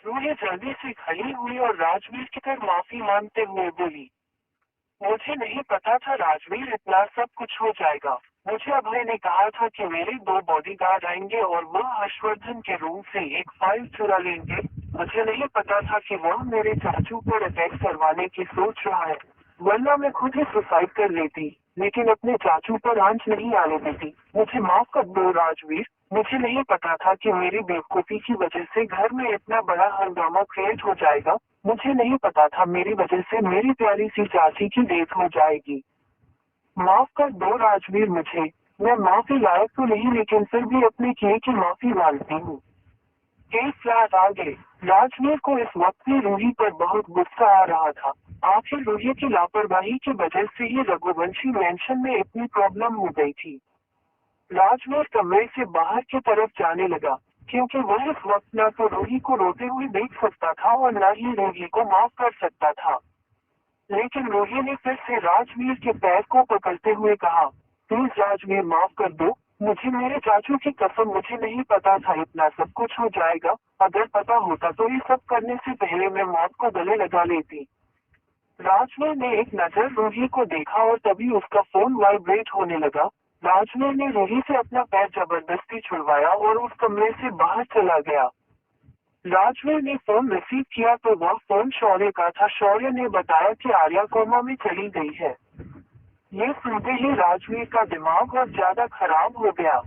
रूही जल्दी से खड़ी हुई और राजवीर की तरफ माफी मांगते हुए बोली, मुझे नहीं पता था राजवीर इतना सब कुछ हो जाएगा। मुझे अभय ने कहा था कि मेरे 2 बॉडीगार्ड आएंगे और वह हर्षवर्धन के रूम से एक फाइल चुरा लेंगे। मुझे नहीं पता था कि वह मेरे चाचू पर अटैक करवाने की सोच रहा है, वरना मैं खुद ही सुसाइड कर लेती, लेकिन अपने चाचू पर आंच नहीं आने देती। मुझे माफ कर दो राजवीर, मुझे नहीं पता था कि मेरी बेवकूफी की वजह से घर में इतना बड़ा हंगामा क्रिएट हो जाएगा। मुझे नहीं पता था मेरी वजह से मेरी प्यारी सी चाची की डेथ हो जाएगी। माफ कर दो राजवीर मुझे, मैं माफी लायक तो नहीं लेकिन फिर भी अपने किए की माफी मांगती हूँ। एक फ्लैट आगे राजवीर को इस वक्त भी रूही पर बहुत गुस्सा आ रहा था। आखिर रूही की लापरवाही की वजह से ही रघुवंशी मेंशन में इतनी प्रॉब्लम हो गई थी। राजवीर कमरे से बाहर की तरफ जाने लगा, क्योंकि वह इस वक्त न तो रूही को रोते हुए देख सकता था और न ही रूही को माफ कर सकता था। लेकिन रूही ने फिर से राजवीर के पैर को पकड़ते हुए कहा, प्लीज राजवीर माफ कर दो, मुझे मेरे चाचू की कसम मुझे नहीं पता था इतना सब कुछ हो जाएगा। अगर पता होता तो ये सब करने से पहले मैं मौत को गले लगा लेती। राजवीर ने एक नजर रूही को देखा और तभी उसका फोन वाइब्रेट होने लगा। राजवीर ने रूही से अपना पैर जबरदस्ती छुड़वाया और उस कमरे से बाहर चला गया। राजवीर ने फोन रिसीव किया तो वह फोन शौर्य का था। शौर्य ने बताया कि आर्या कोमा में चली गई है। ये सुनते ही राजवीर का दिमाग और ज्यादा खराब हो गया।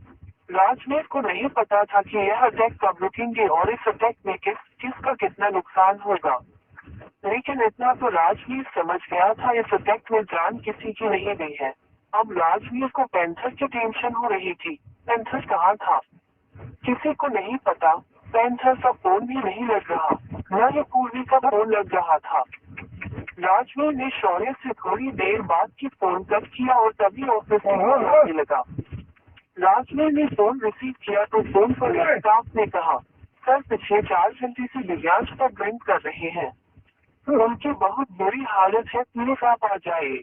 राजवीर को नहीं पता था कि यह अटैक कब रुकेंगे और इस अटैक में किसका कितना नुकसान होगा, लेकिन इतना तो राजवीर समझ गया था, इस अटैक में जान किसी की नहीं गई है। अब राजवीर को पैंथर की टेंशन हो रही थी। पैंथर कहाँ था किसी को नहीं पता। पैंथर का फोन भी नहीं लग रहा, न ही पूर्वी का फोन लग रहा था। राजवीर ने शौर्य से थोड़ी देर बाद की फोन कट किया और तभी ऑफिस में फोन आने लगा। राजवीर ने फोन रिसीव किया तो फोन पर स्टाफ ने कहा, सर पिछले 4 घंटे से दिव्यांश पर ड्रिंक कर रहे हैं, उनकी बहुत बुरी हालत है, प्लीज आप आ जाइए।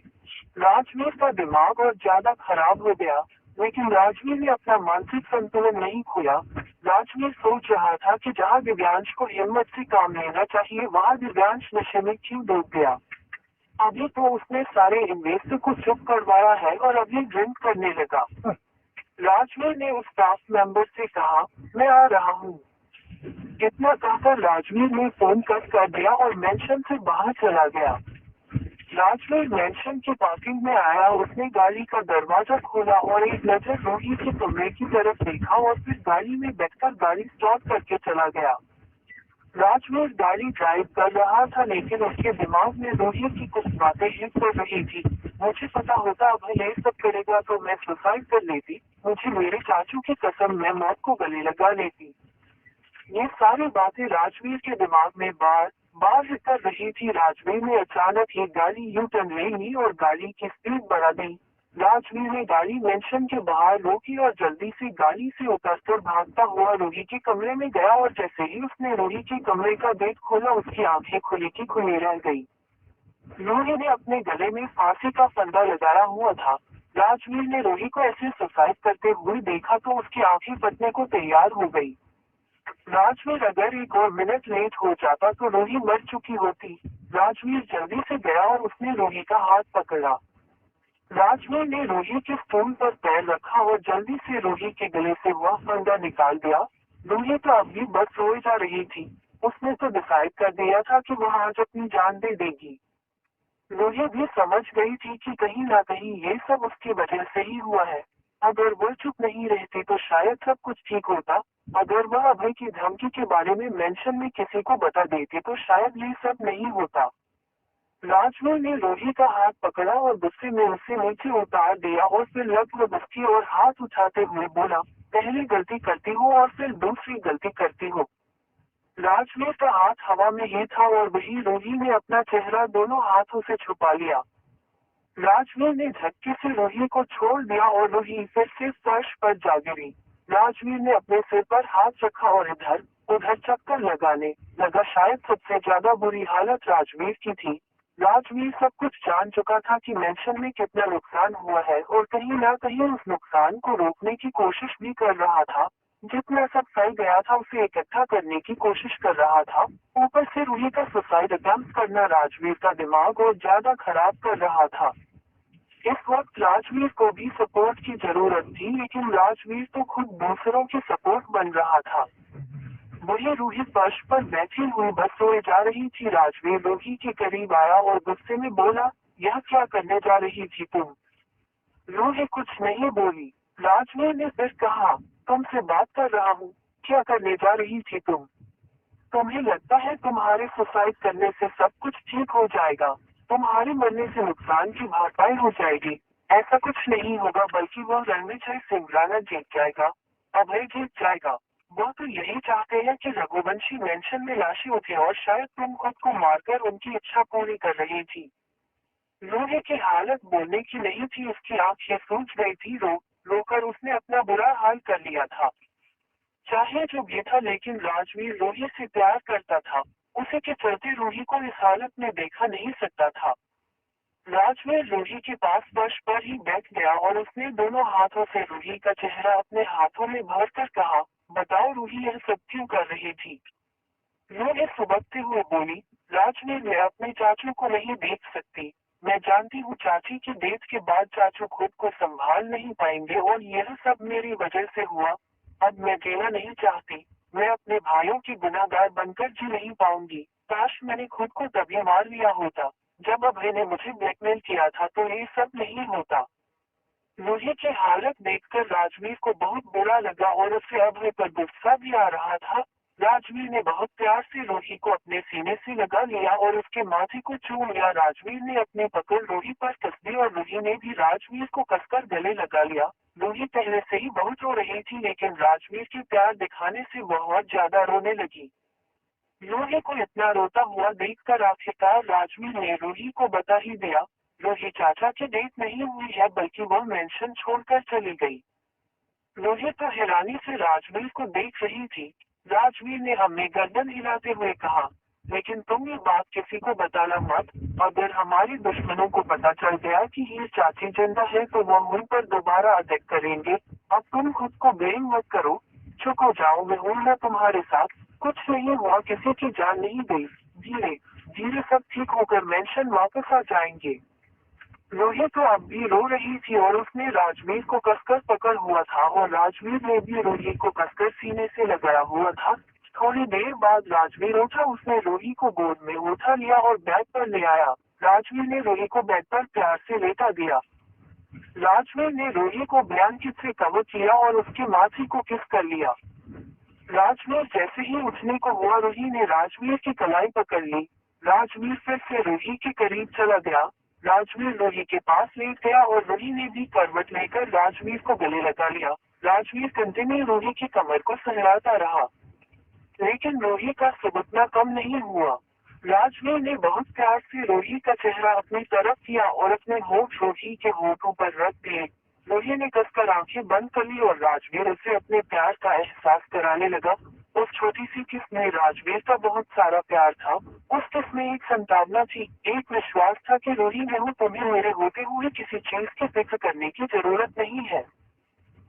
राजवीर का दिमाग और ज्यादा खराब हो गया, लेकिन राजवीर ने अपना मानसिक संतुलन नहीं खोया। राजवीर सोच रहा था कि जहाँ दिव्यांश को हिम्मत से काम लेना चाहिए वहाँ दिव्यांश नशे में क्यों डूब गया। अभी तो उसने सारे इन्वेस्टर को चुप करवाया है और अभी ड्रिंक करने लगा। राजवीर ने उस स्टाफ मेंबर से कहा, मैं आ रहा हूँ। इतना कहकर राजवीर ने फोन कट कर दिया और मेंशन से बाहर चला गया। राजवीर मेंशन के पार्किंग में आया, उसने गाड़ी का दरवाजा खोला और एक नजर रूही के कमरे की तरफ देखा और फिर गाड़ी में बैठकर गाड़ी स्टार्ट करके चला गया। राजवीर गाड़ी ड्राइव कर रहा था, लेकिन उसके दिमाग में रूही की कुछ बातें हिट कर रही थी। मुझे पता होता अब ये सब करेगा तो मैं सुसाइड कर लेती, मुझे मेरे चाचू की कसम मैं मौत को गले लगा लेती। ये सारी बातें राजवीर के दिमाग में बार बार कर रही थी। राजवीर ने अचानक ही गाड़ी यू टर्न ले ली और गाड़ी की स्पीड बढ़ा दी। राजवीर ने गाड़ी मेंशन के बाहर रोकी और जल्दी से गाड़ी से उतरकर भागता हुआ रूही के कमरे में गया और जैसे ही उसने रूही के कमरे का गेट खोला उसकी आंखें खुली की खुली रह गई। रूही ने अपने गले में फांसी का फंदा लगाया हुआ था। राजवीर ने रूही को ऐसे सुसाइड करते हुए देखा तो उसकी आंखें फटने को तैयार हो गई। राजवीर अगर एक और मिनट लेट हो जाता तो रूही मर चुकी होती। राजवीर जल्दी से गया और उसने रूही का हाथ पकड़ा। राजवीर ने रूही के स्टूल पर पैर रखा और जल्दी से रूही के गले से वह फंदा निकाल दिया। रूही तो अब भी बस रोई जा रही थी। उसने तो डिसाइड कर दिया था कि वह आज अपनी जान दे देगी। रूही भी समझ गई थी कि कहीं ना कहीं ये सब उसकी वजह से ही हुआ है। अगर वह चुप नहीं रहती तो शायद सब कुछ ठीक होता। अगर वह अभय की धमकी के बारे में मेंशन में किसी को बता देती तो शायद ये सब नहीं होता। राजवीर ने रूही का हाथ पकड़ा और गुस्से में उसे नीचे उतार दिया और फिर लगभग उसकी और हाथ उठाते हुए बोला, पहली गलती करती हो और फिर दूसरी गलती करती हो। राजवीर का हाथ हवा में ही था और वही रूही ने अपना चेहरा दोनों हाथों से छुपा लिया। राजवीर ने झटके से रूही को छोड़ दिया और रूही फिर से फर्श पर जा गिरी। राजवीर ने अपने सिर पर हाथ रखा और इधर उधर चक्कर लगाने लगा। शायद सबसे ज्यादा बुरी हालत राजवीर की थी। राजवीर सब कुछ जान चुका था कि मेंशन में कितना नुकसान हुआ है और कहीं ना कहीं उस नुकसान को रोकने की कोशिश भी कर रहा था। जितना सब फैल गया था उसे इकट्ठा करने की कोशिश कर रहा था। ऊपर से रूही का सुसाइड अटेम्प्ट करना राजवीर का दिमाग और ज्यादा खराब कर रहा था। इस वक्त राजवीर को भी सपोर्ट की जरूरत थी, लेकिन राजवीर तो खुद दूसरों की सपोर्ट बन रहा था। वही रूही फर्श पर बैठी हुई बस सोए जा रही थी। राजवीर रूही के करीब आया और गुस्से में बोला, यह क्या करने जा रही थी तुम? रूही कुछ नहीं बोली। राजवीर ने फिर कहा, तुमसे बात कर रहा हूँ, क्या करने जा रही थी तुम? तुम्हें लगता है तुम्हारे सुसाइड करने से सब कुछ ठीक हो जाएगा? तुम्हारे मरने से नुकसान की भरपाई हो जाएगी? ऐसा कुछ नहीं होगा, बल्कि वह रणविजय सिंह जीत जाएगा, अभय जीत जाएगा। वह तो यही चाहते हैं कि रघुवंशी मेंशन में लाशें उठे और शायद तुम खुद को मारकर उनकी इच्छा पूरी कर रही थी। रूही की हालत बोलने की नहीं थी, उसकी आंखें सूज गई थी। रोकर उसने अपना बुरा हाल कर लिया था। चाहे जो भी था, लेकिन राजवीर रूही से प्यार करता था। उसी के चलते रूही को इस हालत में देखा नहीं सकता था। राजवीर रूही के पास फर्श पर ही बैठ गया और उसने दोनों हाथों से रूही का चेहरा अपने हाथों में भरकर कहा, बताओ रूही, यह सब क्यों कर रही थी? रूही सुबकते हुए बोली, राजवीर, मैं अपने चाचू को नहीं देख सकती। मैं जानती हूँ चाची की डेथ के बाद चाचू खुद को संभाल नहीं पाएंगे और यह सब मेरी वजह से हुआ। अब मैं जीना नहीं चाहती। मैं अपने भाइयों की गुनाहगार बनकर जी नहीं पाऊंगी। काश मैंने खुद को तभी मार लिया होता जब अभय ने मुझे ब्लैकमेल किया था, तो ये सब नहीं होता। रूही की हालत देखकर राजवीर को बहुत बुरा लगा और उसे अभय पर गुस्सा भी आ रहा था। राजवीर ने बहुत प्यार से रूही को अपने सीने से लगा लिया और उसके माथे को चूम लिया। राजवीर ने अपनी पकड़ रूही पर कस दी और रूही ने भी राजवीर को कसकर गले लगा लिया। रूही पहले से ही बहुत रो रही थी, लेकिन राजवीर के प्यार दिखाने से बहुत ज्यादा रोने लगी। रूही को इतना रोता हुआ देखकर आखिरकार राजवीर ने रूही को बता ही दिया, रूही चाचा की डेथ नहीं हुई है, बल्कि वह मेंशन छोड़कर चली गई। रूही तो हैरानी से राजवीर को देख रही थी। राजवीर ने हमें गर्दन हिलाते हुए कहा, लेकिन तुम ये बात किसी को बताना मत। अगर हमारे दुश्मनों को पता चल गया कि ये चाची जिंदा है, तो वह उन पर दोबारा अटैक करेंगे। अब तुम खुद को ब्लेम मत करो, चुप हो जाओ, मैं हूं ना तुम्हारे साथ। कुछ नहीं हुआ, किसी की जान नहीं गई। धीरे धीरे सब ठीक होकर मेंशन वापस आ जाएंगे। रूही तो अब भी रो रही थी और उसने राजवीर को कसकर पकड़ हुआ था और राजवीर ने भी रूही को कसकर सीने से लगाया हुआ था। थोड़ी देर बाद राजवीर उठा, उसने रूही को गोद में उठा लिया और बेड पर ले आया। राजवीर ने रूही को बेड पर प्यार से लेटा दिया। राजवीर ने रूही को ब्लैंकेट से कवर किया और उसके माथे को किस कर लिया। राजवीर जैसे ही उठने को हुआ, रूही ने राजवीर की कलाई पकड़ ली। राजवीर फिर से रूही के करीब चला गया। राजवीर रूही के पास लेट गया और रूही ने भी करवट लेकर राजवीर को गले लगा लिया। राजवीर कंटिन्यू रूही की कमर को सहलाता रहा, लेकिन रूही का सुबकना कम नहीं हुआ। राजवीर ने बहुत प्यार से रूही का चेहरा अपनी तरफ किया और अपने होठ रूही के होठों पर रख दिए। रूही ने कसकर आंखें बंद कर ली और राजवीर उसे अपने प्यार का एहसास कराने लगा। उस छोटी सी किस में राजवीर का बहुत सारा प्यार था। उस किस में एक संभावना थी, एक विश्वास था कि रूही, मैं हूँ, तुम्हें मेरे होते हुए किसी चीज की फिक्र करने की जरूरत नहीं है।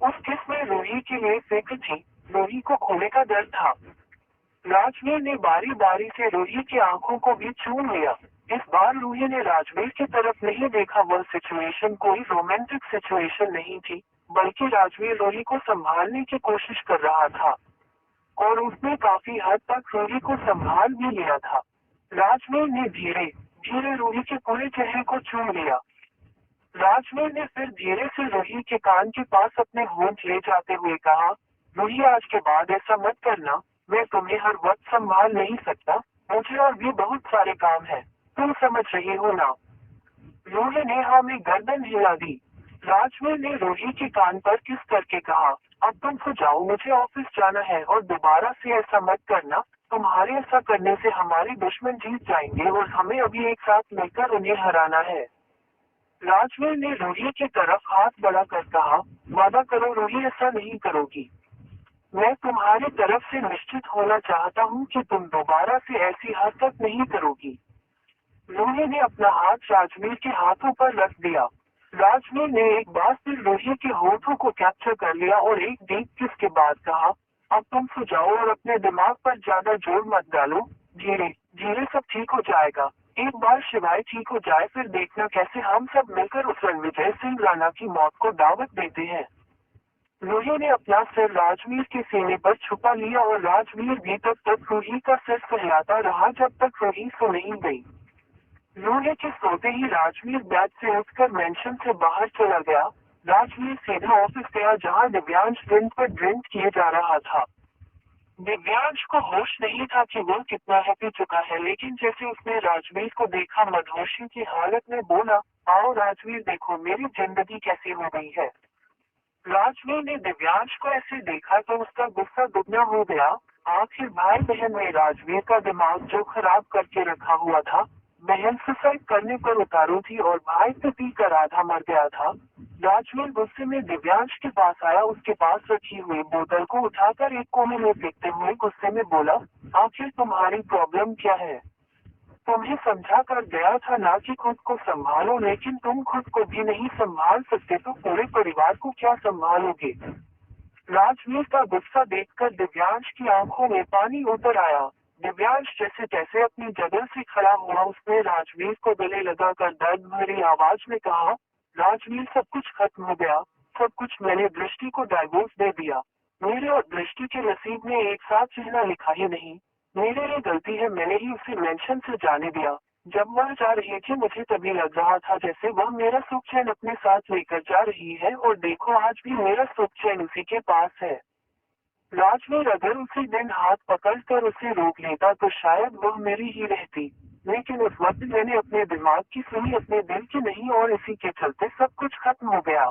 उस किस में रूही के लिए फिक्र थी, रूही को खोने का डर था। राजवीर ने बारी बारी से रूही की आंखों को भी छूम लिया। इस बार रूही ने राजवीर की तरफ नहीं देखा। वह सिचुएशन कोई रोमांटिक सिचुएशन नहीं थी, बल्कि राजवीर रूही को संभालने की कोशिश कर रहा था और उसने काफी हद तक रूही को संभाल भी लिया था। राजवीर ने धीरे धीरे रूही के पूरे चेहरे को चूम लिया। राजवीर ने फिर धीरे से रूही के कान के पास अपने होंठ ले जाते हुए कहा, रूही, आज के बाद ऐसा मत करना। मैं तुम्हें हर वक्त संभाल नहीं सकता, मुझे और भी बहुत सारे काम है, तुम समझ रही हो ना? रूही ने हाँ में गर्दन हिला दी। राजवीर ने रूही के कान पर किस करके कहा, अब तुम सो जाओ, मुझे ऑफिस जाना है और दोबारा से ऐसा मत करना। तुम्हारे ऐसा करने से हमारे दुश्मन जीत जाएंगे और हमें अभी एक साथ मिलकर उन्हें हराना है। राजवीर ने रूही की तरफ हाथ बढ़ाकर कहा, वादा करो रूही, ऐसा नहीं करोगी। मैं तुम्हारी तरफ से निश्चित होना चाहता हूँ कि तुम दोबारा से ऐसी हरकत नहीं करोगी। रूही ने अपना हाथ राजवीर के हाथों पर रख दिया। राजवीर ने एक बार फिर रूही के होठों को कैप्चर कर लिया और एक डीप किस के बाद कहा, अब तुम सो जाओ और अपने दिमाग पर ज्यादा जोर मत डालो। धीरे धीरे सब ठीक हो जाएगा। एक बार शिवाय ठीक हो जाए फिर देखना कैसे हम सब मिलकर उस रणविजय सिंह राणा की मौत को दावत देते हैं। रूही ने अपना सिर राजवीर के सीने पर छुपा लिया और राजवीर भी तब तक रूही का सिर सहलाता रहा जब तक रूही सो नहीं गई। रूही के सोते ही राजवीर बेड से उठकर मेंशन से बाहर चला गया। राजवीर सीधा ऑफिस गया जहां दिव्यांश ड्रिंक पर ड्रिंक किए जा रहा था। दिव्यांश को होश नहीं था कि वो कितना है पी चुका है, लेकिन जैसे उसने राजवीर को देखा मदहोशी की हालत में बोला, आओ राजवीर देखो मेरी जिंदगी कैसी हो गई है। राजवीर ने दिव्यांश को ऐसे देखा तो उसका गुस्सा दुगना हो गया। आखिर भाई बहन में राजवीर का दिमाग जो खराब करके रखा हुआ था। बहन सुसाइड करने पर उतारू थी और भाई से पीकर आधा मर गया था। राजवीर गुस्से में दिव्यांश के पास आया, उसके पास रखी हुई बोतल को उठाकर एक कोने में फेंकते हुए गुस्से में बोला, आखिर तुम्हारी प्रॉब्लम क्या है? तुम्हें समझा कर गया था ना कि खुद को संभालो, लेकिन तुम खुद को भी नहीं संभाल सकते तो पूरे परिवार को क्या संभालोगे? राजवीर का गुस्सा देखकर दिव्यांश की आंखों में पानी उतर आया। दिव्यांश जैसे तैसे अपनी जगह से खड़ा हुआ, उसने राजवीर को गले लगाकर दर्द भरी आवाज में कहा, राजवीर सब कुछ खत्म हो गया, सब कुछ। मैंने दृष्टि को डाइवोर्स दे दिया। मेरे और दृष्टि के नसीब में एक साथ रहना लिखा ही नहीं। मेरी ये गलती है, मैंने ही उसे मेंशन से जाने दिया। जब वह जा रही थी मुझे तभी लग रहा था जैसे वह मेरा सुख चैन अपने साथ लेकर जा रही है, और देखो आज भी मेरा सुख चैन उसी के पास है। राजवीर अगर उसी दिन हाथ पकड़कर उसे रोक लेता तो शायद वह मेरी ही रहती, लेकिन उस वक्त मैंने अपने दिमाग की सुनी, अपने दिल की नहीं, और इसी के चलते सब कुछ खत्म हो गया।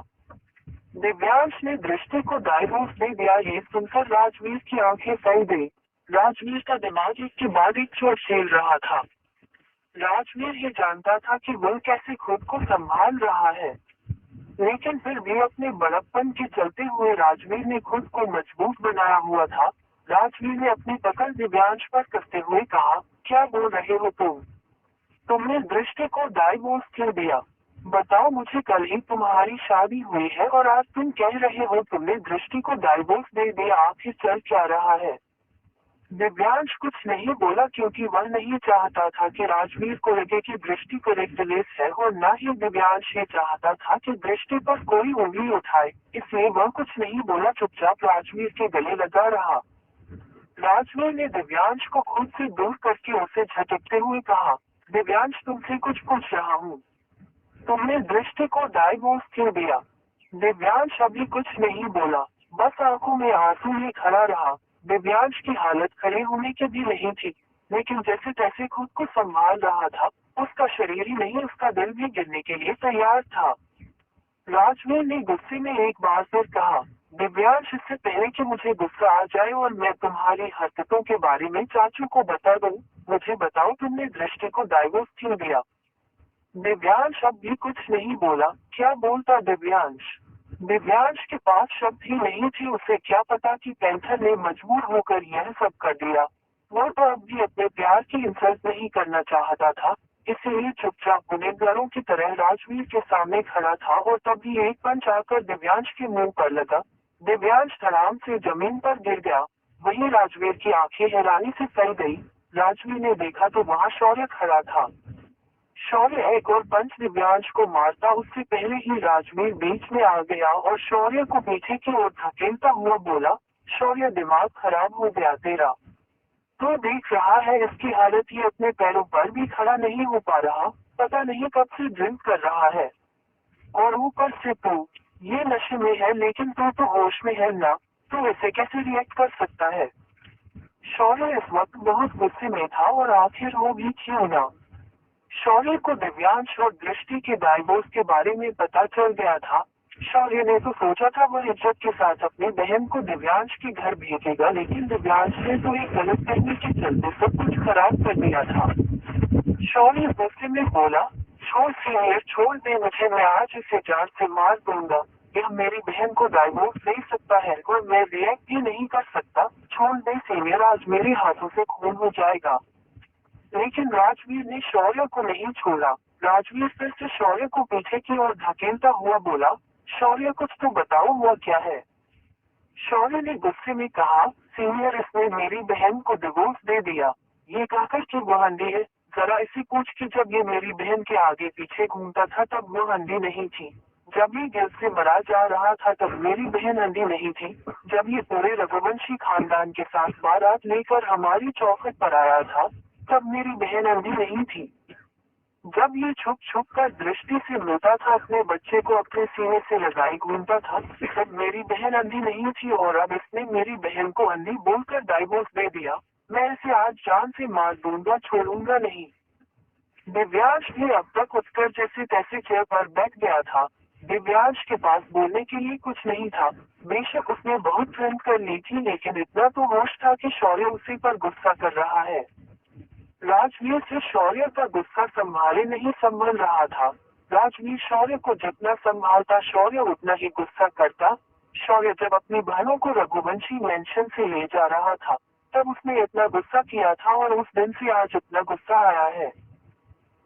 दिव्यांश ने दृष्टि को डाइवोर्स दे दिया। ये सुनकर राजवीर की आंखें फैल गई। राजवीर का दिमाग एक के बाद एक चोट झेल रहा था। राजवीर ये जानता था कि वह कैसे खुद को संभाल रहा है, लेकिन फिर भी अपने बड़प्पन के चलते हुए राजवीर ने खुद को मजबूत बनाया हुआ था। राजवीर ने अपनी पकड़ दिव्यांश पर कसते हुए कहा, क्या बोल रहे हो तुम? तुमने दृष्टि को डाइवोर्स क्यों दिया? बताओ मुझे, कल ही तुम्हारी शादी हुई है और आज तुम कह रहे हो तुमने दृष्टि को डाइवोर्स दे दिया। आखिर चल क्या रहा है? दिव्यांश कुछ नहीं बोला क्योंकि वह नहीं चाहता था कि राजवीर को लगे कि दृष्टि करेक्टलेस है, और न ही दिव्यांश ये चाहता था कि दृष्टि पर कोई उंगली उठाए। इसलिए वह कुछ नहीं बोला, चुपचाप राजवीर के गले लगा रहा। राजवीर ने दिव्यांश को खुद से दूर करके उसे झटकते हुए कहा, दिव्यांश तुमसे कुछ पूछ रहा हूँ। तुमने दृष्टि को डाइवोर्स क्यों दिया? दिव्यांश अभी कुछ नहीं बोला, बस आंखों में आंसू ही खड़ा रहा। दिव्यांश की हालत खड़े होने की भी नहीं थी, लेकिन जैसे तैसे खुद को संभाल रहा था। उसका शरीर ही नहीं, उसका दिल भी गिरने के लिए तैयार था। राजवीर ने गुस्से में एक बार फिर कहा, दिव्यांश इससे पहले कि मुझे गुस्सा आ जाए और मैं तुम्हारी हरकतों के बारे में चाचू को बता दूं, मुझे बताओ तुमने दृष्टि को डाइवोर्स क्यों दिया? दिव्यांश अब भी कुछ नहीं बोला। क्या बोलता दिव्यांश? दिव्यांश के पास शब्द ही नहीं थे। उसे क्या पता कि पैंथर ने मजबूर होकर यह सब कर दिया। वो तो अब भी अपने प्यार की इंसल्ट नहीं करना चाहता था, इसीलिए चुपचाप गुनहगारों की तरह राजवीर के सामने खड़ा था, और तभी एक पंच आकर दिव्यांश के मुंह पर लगा। दिव्यांश धड़ाम से जमीन पर गिर गया। वहीं राजवीर की आंखें हैरानी से फैल गई। राजवीर ने देखा तो वहाँ शौर्य खड़ा था। शौर्य एक और पंच दिव्यांश को मारता उससे पहले ही राजवीर बीच में आ गया और शौर्य को पीछे की ओर धकेलता हुआ बोला, शौर्य दिमाग खराब हो गया तेरा? तो देख रहा है इसकी हालत, ही अपने पैरों पर भी खड़ा नहीं हो पा रहा, पता नहीं कब से ड्रिंक कर रहा है, और ऊपर से तू ये नशे में है, लेकिन तू तो होश में है ना, तो इसे कैसे रिएक्ट कर सकता है? शौर्य इस वक्त बहुत गुस्से में था, और आखिर वो भी क्यों ना। शौर्य को दिव्यांश और दृष्टि के डाइवोर्स के बारे में पता चल गया था। शौर्य ने तो सोचा था वह इज्जत के साथ अपनी बहन को दिव्यांश के घर भेजेगा, लेकिन दिव्यांश ने तो एक गलतफहमी के चलते सब कुछ खराब कर दिया था। शौर्य गुस्से में बोला, छोड़ सीनियर, छोड़ दे मुझे, मैं आज इसे जान से मार दूंगा। यह मेरी बहन को डाइवोर्स दे सकता है और मैं रिएक्ट भी नहीं कर सकता। छोड़ दे सीनियर, आज मेरे हाथों से खून हो जाएगा। लेकिन राजवीर ने शौर्य को नहीं छोड़ा। राजवीर फिर से शौर्य को पीछे की ओर धकेलता हुआ बोला, शौर्य कुछ तो बताओ, हुआ क्या है? शौर्य ने गुस्से में कहा, सीनियर, इसने मेरी बहन को डिवोर्स दे दिया। ये कहकर कि वह अंधी है। जरा इसी पूछ कि जब ये मेरी बहन के आगे पीछे घूमता था तब वह अंधी नहीं थी। जब ये गिर से मरा जा रहा था तब मेरी बहन अंधी नहीं थी। जब ये पूरे रघुवंशी खानदान के साथ बारात लेकर हमारी चौखट पर आया था तब मेरी बहन अंधी नहीं थी। जब ये छुप छुप कर दृष्टि से मिलता था, अपने बच्चे को अपने सीने से लगाई घूमता था, तब मेरी बहन अंधी नहीं थी और अब इसने मेरी बहन को अंधी बोलकर डाइवोर्स दे दिया। मैं इसे आज जान से मार दूंगा, छोड़ूंगा नहीं। दिव्यांश भी अब तक उठकर जैसे तैसे चेयर पर बैठ गया था। दिव्यांश के पास बोलने के लिए कुछ नहीं था। बेशक उसने बहुत प्रेम कर ली थी, लेकिन इतना तो होश था कि शौर्य उसी पर गुस्सा कर रहा है। राजवीर से शौर्य का गुस्सा संभाले नहीं संभल रहा था। राजवीर शौर्य को जितना संभालता शौर्य उतना ही गुस्सा करता। शौर्य जब अपनी बहनों को रघुवंशी मेंशन से ले जा रहा था तब उसने इतना गुस्सा किया था और उस दिन से आज इतना गुस्सा आया है।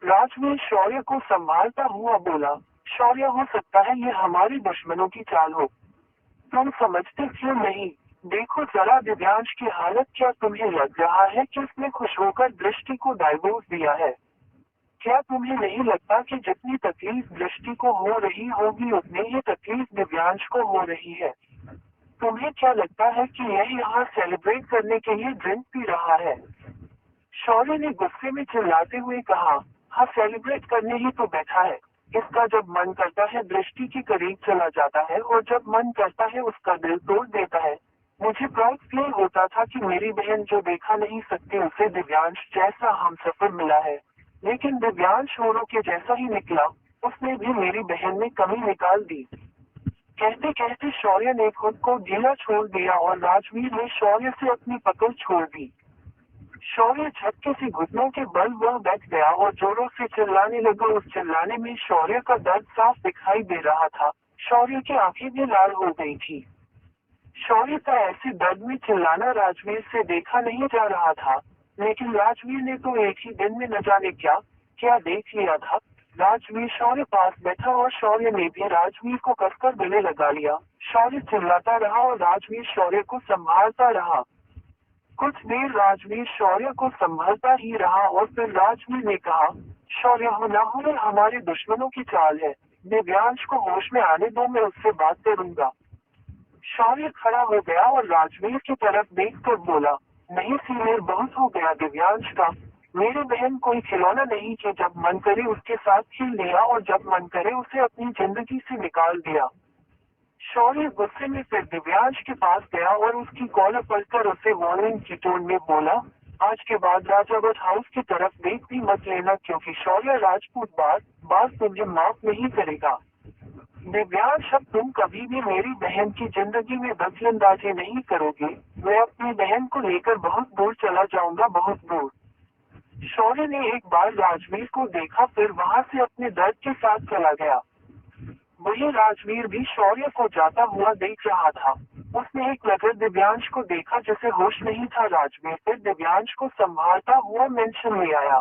राजवीर शौर्य को संभालता हुआ बोला, शौर्य, हो सकता है ये हमारी दुश्मनों की चाल हो, तुम समझते क्यों नहीं? देखो जरा दिव्यांश की हालत, क्या तुम्हें लग रहा है कि उसने खुश होकर दृष्टि को डाइवोर्स दिया है? क्या तुम्हें नहीं लगता कि जितनी तकलीफ दृष्टि को हो रही होगी उतनी ही तकलीफ दिव्यांश को हो रही है? तुम्हें क्या लगता है कि यह यहाँ सेलिब्रेट करने के लिए ड्रिंक पी रहा है? शौर्य ने गुस्से में चिल्लाते हुए कहा, हाँ, सेलिब्रेट करने ही तो बैठा है। इसका जब मन करता है दृष्टि के करीब चला जाता है और जब मन करता है उसका दिल तोड़ देता है। मुझे प्राउड फील होता था कि मेरी बहन जो देखा नहीं सकती उसे दिव्यांश जैसा हमसफर मिला है, लेकिन दिव्यांश औरों के जैसा ही निकला। उसने भी मेरी बहन में कमी निकाल दी। कहते कहते शौर्य ने खुद को ढीला छोड़ दिया और राजवीर ने शौर्य से अपनी पकड़ छोड़ दी। शौर्य झटके से घुटनों के बल वह बैठ गया और जोरों से चिल्लाने लगा। उस चिल्लाने में शौर्य का दर्द साफ दिखाई दे रहा था। शौर्य की आंखें भी लाल हो गई थी। शौर्य का ऐसे दर्द में चिल्लाना राजवीर से देखा नहीं जा रहा था, लेकिन राजवीर ने तो एक ही दिन में न जाने क्या क्या देख लिया था। राजवीर शौर्य पास बैठा और शौर्य ने भी राजवीर को कसकर गले लगा लिया। शौर्य चिल्लाता रहा और राजवीर शौर्य को संभालता रहा। कुछ देर राजवीर शौर्य को संभालता ही रहा और फिर राजवीर ने कहा, शौर्य, हो ना हो ये हमारे दुश्मनों की चाल है। दिव्यांश को होश में आने दो, मैं उससे बात करूंगा। शौर्य खड़ा हो गया और राजवीर की तरफ देखकर बोला, नहीं सीनियर, बहुत हो गया दिव्यांश का। मेरी बहन कोई खिलौना नहीं कि जब मन करे उसके साथ खेल लिया और जब मन करे उसे अपनी जिंदगी से निकाल दिया। शौर्य गुस्से में फिर दिव्यांश के पास गया और उसकी कॉलर पकड़कर उसे वार्निंग की टोन में बोला, आज के बाद राजावत हाउस की तरफ देख भी मत लेना, क्योंकि शौर्य राजपूत बात तुझे माफ नहीं करेगा। दिव्यांश, अब तुम कभी भी मेरी बहन की जिंदगी में दखलंदाजी नहीं करोगे। मैं अपनी बहन को लेकर बहुत दूर चला जाऊंगा, बहुत दूर। शौर्य ने एक बार राजवीर को देखा, फिर वहां से अपने दर्द के साथ चला गया। वही राजवीर भी शौर्य को जाता हुआ देख रहा था। उसने एक नजर दिव्यांश को देखा, जैसे होश नहीं था। राजवीर फिर दिव्यांश को संभालता हुआ मेंशन में आया।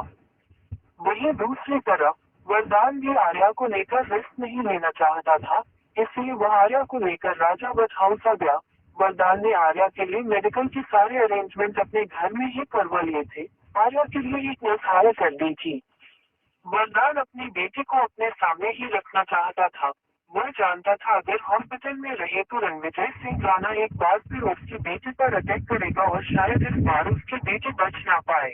वही दूसरी तरफ वरदान भी आर्या को लेकर रिस्क नहीं लेना चाहता था, इसलिए वह आर्या को लेकर राजावत हाउस आ गया। वरदान ने आर्या के लिए मेडिकल के सारे अरेंजमेंट अपने घर में ही करवा लिए थे। आर्या के लिए एक नर्स हायर कर दी थी। वरदान अपनी बेटी को अपने सामने ही रखना चाहता था। वह जानता था अगर हॉस्पिटल में रहे तो रणविजय सिंह राणा एक बार फिर उसकी बेटी पर अटैक करेगा और शायद इस बार उसकी बेटी बच ना पाए।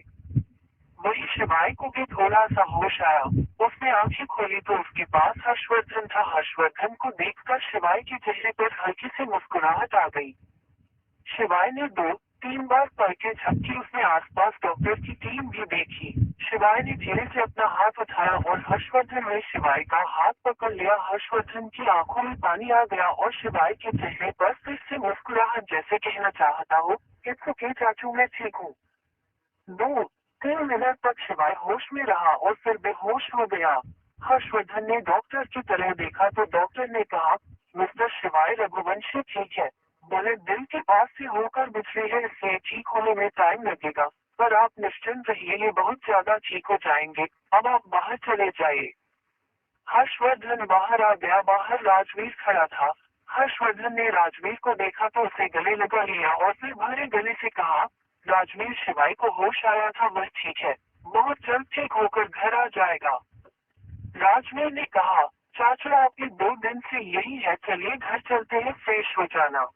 वही शिवाय को भी थोड़ा सा होश आया। उसने आंखें खोली तो उसके पास हर्षवर्धन था। हर्षवर्धन को देखकर शिवाय के चेहरे पर हल्की सी मुस्कुराहट आ गई। शिवाय ने 2-3 बार पलकें झपकी। उसने आसपास डॉक्टर की टीम भी देखी। शिवाय ने धीरे से अपना हाथ उठाया और हर्षवर्धन ने शिवाय का हाथ पकड़ लिया। हर्षवर्धन की आंखों में पानी आ गया और शिवाय के चेहरे पर फिर से मुस्कुराहट, जैसे कहना चाहता हो, इट्स ओके चाचू, मैं ठीक हूँ। 2-3 मिनट तक शिवाय होश में रहा और फिर बेहोश हो गया। हर्षवर्धन ने डॉक्टर की तरह देखा तो डॉक्टर ने कहा, मिस्टर शिवाय, रघुवंशी ठीक है, बुलेट दिल के पास से होकर गुजरी है, इसलिए ठीक होने में टाइम लगेगा, पर आप निश्चिंत रहिए, ये बहुत ज्यादा ठीक हो जाएंगे। अब आप बाहर चले जाइए। हर्षवर्धन बाहर आ गया। बाहर राजवीर खड़ा था। हर्षवर्धन ने राजवीर को देखा तो उसे गले लगा लिया और फिर भरे गले से कहा, राजवीर, शिवाई को होश आया था, वह ठीक है, बहुत जल्द ठीक होकर घर आ जाएगा। राजवीर ने कहा, चाचा आपके 2 दिन से यही है, चलिए घर चलते हैं, फ्रेश हो जाना।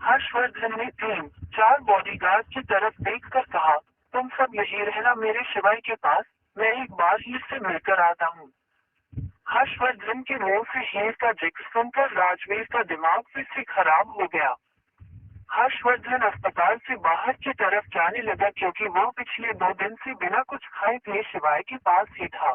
हर्षवर्धन ने 3-4 बॉडीगार्ड की तरफ देखकर कहा, तुम सब यही रहना मेरे शिवाई के पास, मैं एक बार हीर से मिलकर आता हूँ। हर्षवर्धन के मुंह से हीर का जिक्र सुनकर राजवीर का दिमाग फिर से खराब हो गया। हर्षवर्धन अस्पताल से बाहर की तरफ जाने लगा क्योंकि वो पिछले 2 दिन से बिना कुछ खाए पिए शिवाई के पास ही था।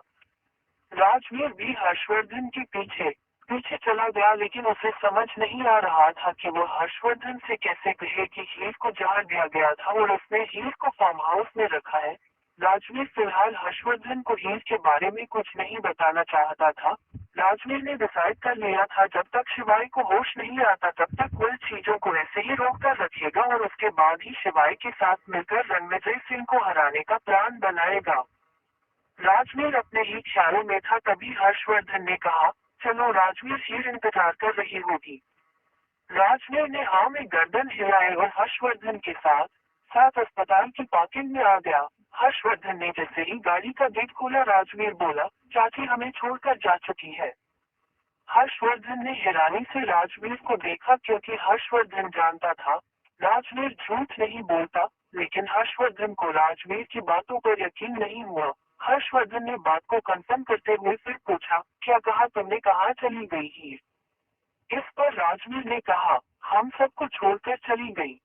राजवीर भी हर्षवर्धन के पीछे पीछे चला गया, लेकिन उसे समझ नहीं आ रहा था कि वो हर्षवर्धन से कैसे कहे कि हीर को जहाँ दिया गया था और उसने हीर को फार्म हाउस में रखा है। राजवीर फिलहाल हर्षवर्धन को हीर के बारे में कुछ नहीं बताना चाहता था। राजवीर ने डिसाइड कर लिया था जब तक शिवाई को होश नहीं आता तब तक वह चीजों को ऐसे ही रोककर रखेगा और उसके बाद ही शिवाई के साथ मिलकर रणविजय सिंह को हराने का प्लान बनाएगा। राजवीर अपने ही ख्यालों में था, तभी हर्षवर्धन ने कहा, चलो राजवीर, हीर इंतजार कर रही होगी। राजवीर ने हाँ में गर्दन हिलाए और हर्षवर्धन के साथ साथ अस्पताल की पार्किंग में आ गया। हर्षवर्धन ने जैसे ही गाड़ी का गेट खोला, राजवीर बोला, चाची हमें छोड़कर जा चुकी है। हर्षवर्धन ने हैरानी से राजवीर को देखा क्योंकि हर्षवर्धन जानता था राजवीर झूठ नहीं बोलता, लेकिन हर्षवर्धन को राजवीर की बातों पर यकीन नहीं हुआ। हर्षवर्धन ने बात को कंफर्म करते हुए फिर पूछा, क्या कहा तुमने, कहाँ चली गई हीर? इस पर राजवीर ने कहा, हम सबको छोड़कर चली गई।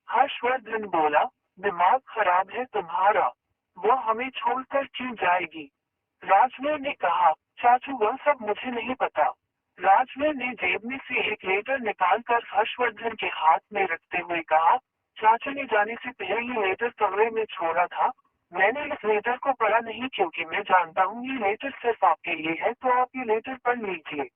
हर्षवर्धन बोला, दिमाग खराब है तुम्हारा, वो हमें छोड़कर क्यों जाएगी? राजवीर ने कहा, चाचू वह सब मुझे नहीं पता। राजवीर ने जेब में से एक लेटर निकालकर हर्षवर्धन के हाथ में रखते हुए कहा, चाचा ने जाने से पहले ये लेटर कमरे में छोड़ा था। मैंने इस लेटर को पढ़ा नहीं क्योंकि मैं जानता हूँ ये लेटर सिर्फ आपके लिए है, तो आप ये लेटर पढ़ लीजिए।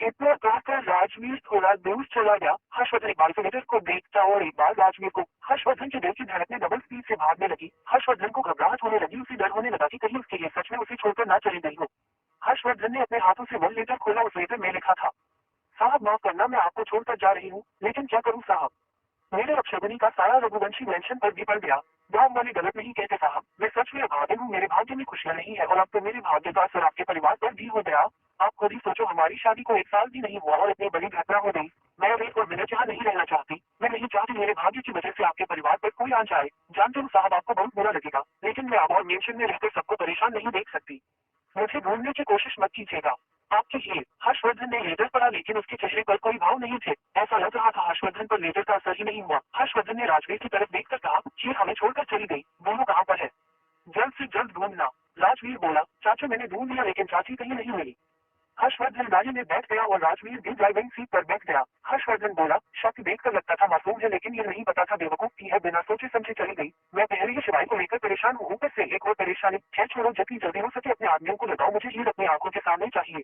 इतना कहकर राजवीर थोड़ा दूर चला गया। हर्षवर्धन एक बार लेटर को देखता और एक बार राजवीर को। हर्षवर्धन के दिल की धड़कनें डबल स्पीड से भागने लगी। हर्षवर्धन को घबराहट होने लगी, उसे डर होने लगा कि कहीं उसके लिए सच में उसे छोड़कर ना चली गई हो। हर्षवर्धन ने अपने हाथों से वो लेटर खोला, उस लेटर में लिखा था, साहब माफ करना, मैं आपको छोड़कर जा रही हूँ, लेकिन क्या करूँ साहब, मेरे अपशगुनी का सारा रघुवंशी मेंशन पर भी पड़ गया। गाँव वाले गलत नहीं कहते साहब, मैं सच में अभागे हूँ, मेरे भाग्य में खुशियाँ नहीं है और अब तो मेरे भाग्य का असर आपके परिवार पर भी हो गया। आप खुद ही सोचो, हमारी शादी को 1 साल भी नहीं हुआ और इतनी बड़ी घटना हो गई। मैं अब एक और मिनट यहाँ नहीं रहना चाहती। मैं नहीं चाहती मेरे भाग्य की वजह से आपके परिवार पर कोई आंच आए। जानती हूँ साहब आपको बहुत बुरा लगेगा, लेकिन मैं अब और मेंशन में रहकर सबको परेशान नहीं देख सकती। मुझे ढूंढने की कोशिश मत कीजिएगा। आपकी हीर। हर्षवर्धन ने लेटर पढ़ा, लेकिन उसके चेहरे पर कोई भाव नहीं थे। ऐसा लग रहा था हर्षवर्धन पर लेटर का असर ही नहीं हुआ। हर्षवर्धन ने राजवीर की तरफ देखकर कहा, हीर हमें छोड़कर चली गई, दोनों कहाँ पर है? जल्द से जल्द ढूंढना। राजवीर बोला, चाचा मैंने ढूंढ लिया, लेकिन चाची कहीं नहीं मिली। हर्षवर्धन गाड़ी में बैठ गया और राजवीर भी ड्राइविंग सीट पर बैठ गया। हर्षवर्धन बोला, शक्ति देखकर लगता था मासूम है, लेकिन ये नहीं पता था बेवकूफ की है, बिना सोचे समझे चली गई। मैं पहले ही शिवाई को लेकर परेशान हूँ, ऊपर से एक और परेशानी। खैर छोड़ो, जितनी जल्दी हो सके अपने आदमियों को लगाओ, मुझे हीर अपनी आंखों के सामने चाहिए।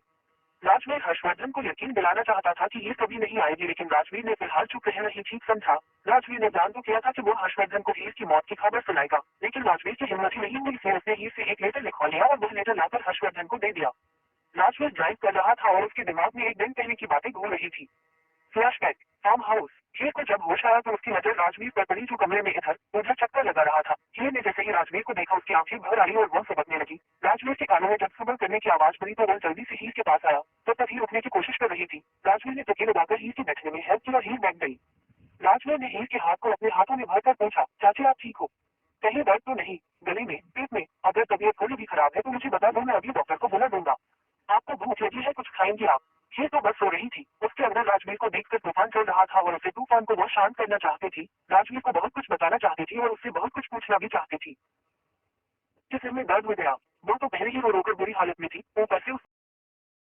राजवीर हर्षवर्धन को यकीन दिलाना चाहता था कि ये कभी नहीं आएगी, लेकिन राजवीर ने फिलहाल चुप रहना ही ठीक समझा। राजवीर ने जान तो किया था कि वो हर्षवर्धन को हीर की मौत की खबर सुनाएगा, लेकिन राजवीर की हिम्मत ही नहीं हुई, इसलिए उसने हीर से एक लेटर लिखवा लिया और वह लेटर लाकर हर्षवर्धन को दे दिया। राजवीर ड्राइव कर रहा था और उसके दिमाग में एक दिन पहले की बातें घूम रही थी। Flashback, farm house. हीर को जब होश आया तो उसकी नजर राजवीर पर पड़ी, जो कमरे में इधर उधर चक्कर लगा रहा था। हीर ने जैसे ही राजवीर को देखा, उसकी आंखें भर आई और वो सबकने लगी। राजवीर के कानों में जब सुबह करने की आवाज पड़ी तो वो जल्दी से हीर के पास आया। तब हीर उठने की कोशिश कर रही थी। राजवीर ने तकिए लगाकर हीर के बैठने में हेल्प की और हीर बैठ गई। राजवीर ने हीर के हाथ को अपने हाथों में भरकर पूछा, चाची आप ठीक हो? कहीं दर्द तो नहीं? गले में, पेट में? अगर तबीयत थोड़ी भी खराब है तो मुझे बता दो, मैं अभी डॉक्टर को बुला दूंगा। आपको भूख लगी है, कुछ खाएंगे आप? हीर तो बस सो रही थी। उसके अंदर राजवीर को देखकर तूफान चल रहा था और उसे तूफान को वो शांत करना चाहती थी। राजवीर को बहुत कुछ बताना चाहती थी और उससे बहुत कुछ पूछना भी चाहती थी। सिर में दर्द हो गया। वो तो पहले ही रो रोकर बुरी हालत में थी, ऊपर से